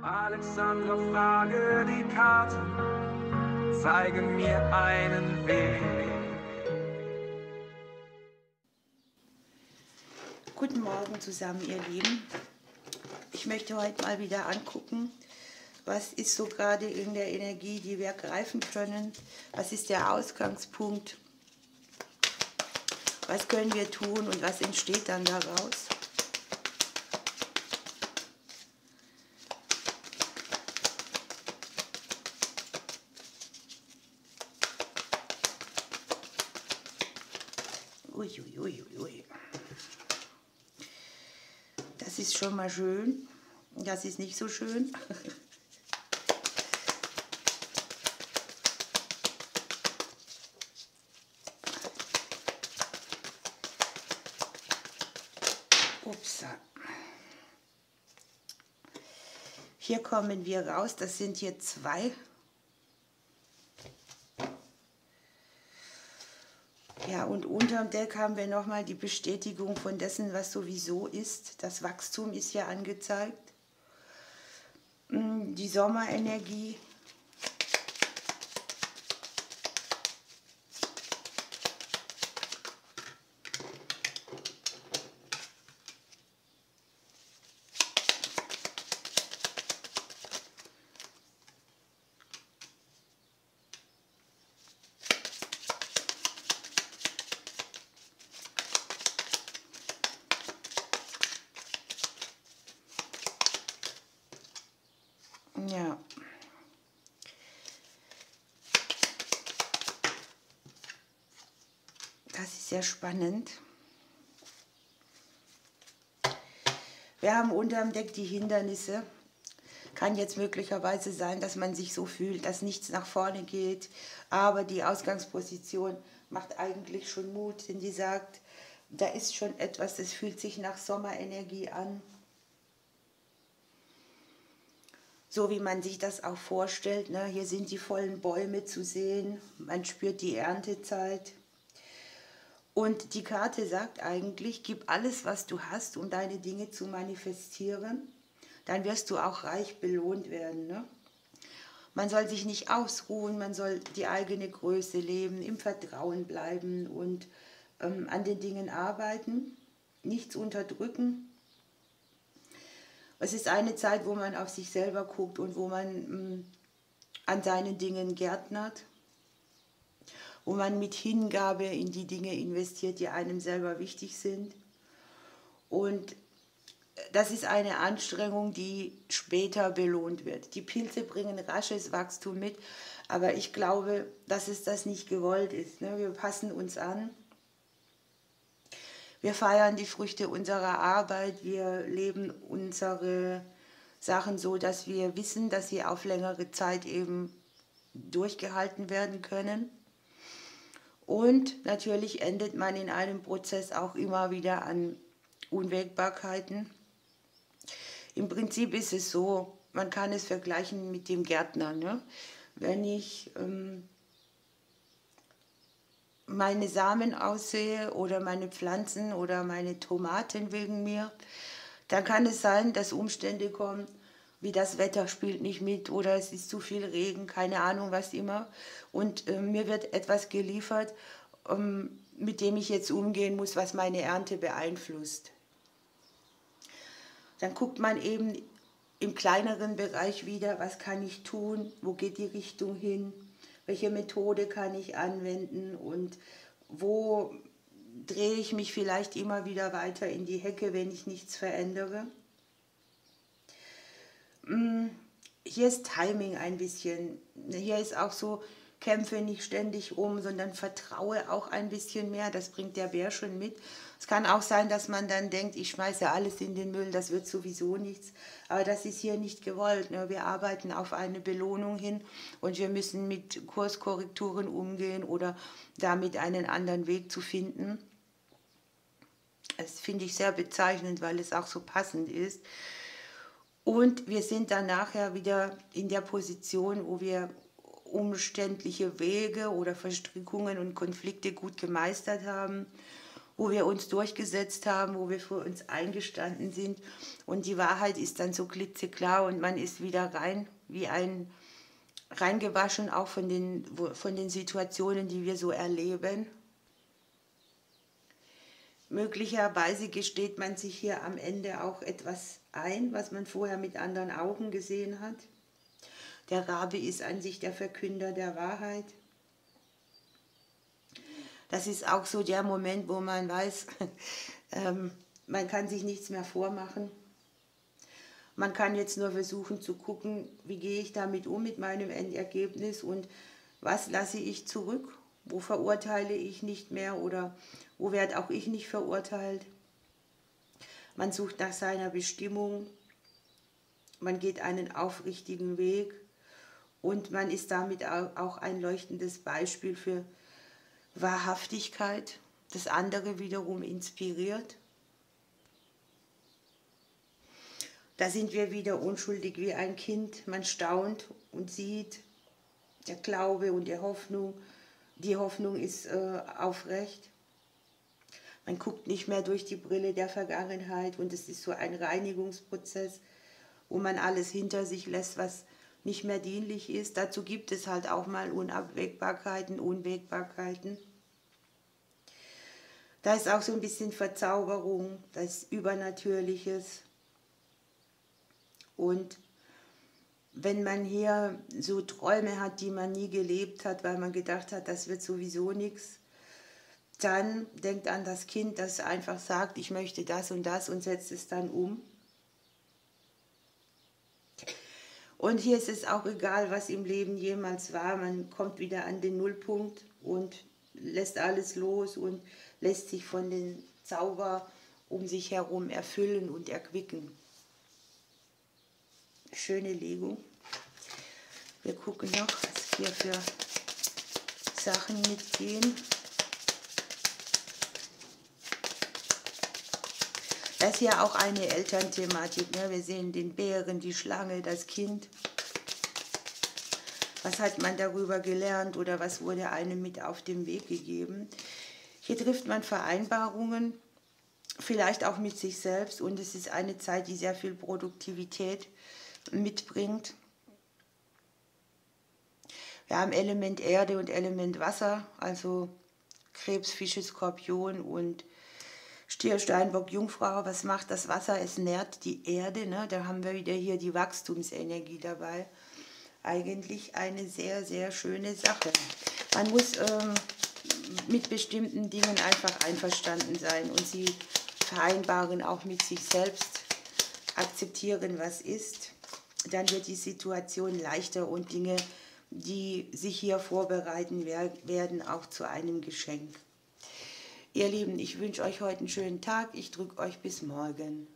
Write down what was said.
Alexandra, frage die Karten, zeigen mir einen Weg. Guten Morgen zusammen, ihr Lieben. Ich möchte heute mal wieder angucken, was ist so gerade in der Energie, die wir greifen können. Was ist der Ausgangspunkt? Was können wir tun und was entsteht dann daraus? Uiuiuiui. Das ist schon mal schön. Das ist nicht so schön. Ups. Hier kommen wir raus. Das sind hier zwei. Ja, und unterm Deck haben wir nochmal die Bestätigung von dessen, was sowieso ist. Das Wachstum ist hier angezeigt. Die Sommerenergie. Ja. Das ist sehr spannend. Wir haben unterm Deck die Hindernisse. Kann jetzt möglicherweise sein, dass man sich so fühlt, dass nichts nach vorne geht. Aber die Ausgangsposition macht eigentlich schon Mut, denn die sagt, da ist schon etwas, das fühlt sich nach Sommerenergie an. So wie man sich das auch vorstellt, ne? Hier sind die vollen Bäume zu sehen, man spürt die Erntezeit. Und die Karte sagt eigentlich, gib alles, was du hast, um deine Dinge zu manifestieren. Dann wirst du auch reich belohnt werden. Ne? Man soll sich nicht ausruhen, man soll die eigene Größe leben, im Vertrauen bleiben und an den Dingen arbeiten, nichts unterdrücken. Es ist eine Zeit, wo man auf sich selber guckt und wo man an seinen Dingen gärtnert, wo man mit Hingabe in die Dinge investiert, die einem selber wichtig sind. Und das ist eine Anstrengung, die später belohnt wird. Die Pilze bringen rasches Wachstum mit, aber ich glaube, dass es das nicht gewollt ist. Ne? Wir passen uns an. Wir feiern die Früchte unserer Arbeit, wir leben unsere Sachen so, dass wir wissen, dass sie auf längere Zeit eben durchgehalten werden können. Und natürlich endet man in einem Prozess auch immer wieder an Unwägbarkeiten. Im Prinzip ist es so, man kann es vergleichen mit dem Gärtner. Ne? Wenn ich meine Samen aussehe oder meine Pflanzen oder meine Tomaten wegen mir, dann kann es sein, dass Umstände kommen, wie das Wetter spielt nicht mit oder es ist zu viel Regen, keine Ahnung was immer. Und mir wird etwas geliefert, mit dem ich jetzt umgehen muss, was meine Ernte beeinflusst. Dann guckt man eben im kleineren Bereich wieder, was kann ich tun, wo geht die Richtung hin, welche Methode kann ich anwenden und wo drehe ich mich vielleicht immer wieder weiter in die Hecke, wenn ich nichts verändere. Hier ist Timing ein bisschen. Hier ist auch so, kämpfe nicht ständig um, sondern vertraue auch ein bisschen mehr. Das bringt der Bär schon mit. Es kann auch sein, dass man dann denkt, ich schmeiße alles in den Müll, das wird sowieso nichts. Aber das ist hier nicht gewollt. Ne? Wir arbeiten auf eine Belohnung hin und wir müssen mit Kurskorrekturen umgehen oder damit einen anderen Weg zu finden. Das finde ich sehr bezeichnend, weil es auch so passend ist. Und wir sind dann nachher wieder in der Position, wo wir umständliche Wege oder Verstrickungen und Konflikte gut gemeistert haben, wo wir uns durchgesetzt haben, wo wir für uns eingestanden sind. Und die Wahrheit ist dann so klitzeklar und man ist wieder rein, wie reingewaschen, auch von den Situationen, die wir so erleben. Möglicherweise gesteht man sich hier am Ende auch etwas ein, was man vorher mit anderen Augen gesehen hat. Der Rabe ist an sich der Verkünder der Wahrheit. Das ist auch so der Moment, wo man weiß, man kann sich nichts mehr vormachen. Man kann jetzt nur versuchen zu gucken, wie gehe ich damit um mit meinem Endergebnis und was lasse ich zurück, wo verurteile ich nicht mehr oder wo werde auch ich nicht verurteilt. Man sucht nach seiner Bestimmung, man geht einen aufrichtigen Weg und man ist damit auch ein leuchtendes Beispiel für Wahrhaftigkeit, das andere wiederum inspiriert. Da sind wir wieder unschuldig wie ein Kind. Man staunt und sieht, der Glaube und die Hoffnung ist aufrecht. Man guckt nicht mehr durch die Brille der Vergangenheit und es ist so ein Reinigungsprozess, wo man alles hinter sich lässt, was nicht mehr dienlich ist. Dazu gibt es halt auch mal Unabwägbarkeiten, Unwägbarkeiten. Da ist auch so ein bisschen Verzauberung, das Übernatürliches. Und wenn man hier so Träume hat, die man nie gelebt hat, weil man gedacht hat, das wird sowieso nichts, dann denkt an das Kind, das einfach sagt, ich möchte das und setzt es dann um. Und hier ist es auch egal, was im Leben jemals war, man kommt wieder an den Nullpunkt und lässt alles los und lässt sich von den Zauber um sich herum erfüllen und erquicken. Schöne Legung. Wir gucken noch, was hier für Sachen mitgehen. Das ist ja auch eine Elternthematik. Ne? Wir sehen den Bären, die Schlange, das Kind. Was hat man darüber gelernt oder was wurde einem mit auf den Weg gegeben? Hier trifft man Vereinbarungen, vielleicht auch mit sich selbst. Und es ist eine Zeit, die sehr viel Produktivität mitbringt. Wir haben Element Erde und Element Wasser, also Krebs, Fische, Skorpion und Stier, Steinbock, Jungfrau. Was macht das Wasser? Es nährt die Erde, ne? Da haben wir wieder hier die Wachstumsenergie dabei. Eigentlich eine sehr, sehr schöne Sache. Man muss mit bestimmten Dingen einfach einverstanden sein und sie vereinbaren auch mit sich selbst, akzeptieren, was ist. Dann wird die Situation leichter und Dinge, die sich hier vorbereiten werden, auch zu einem Geschenk. Ihr Lieben, ich wünsche euch heute einen schönen Tag. Ich drücke euch bis morgen.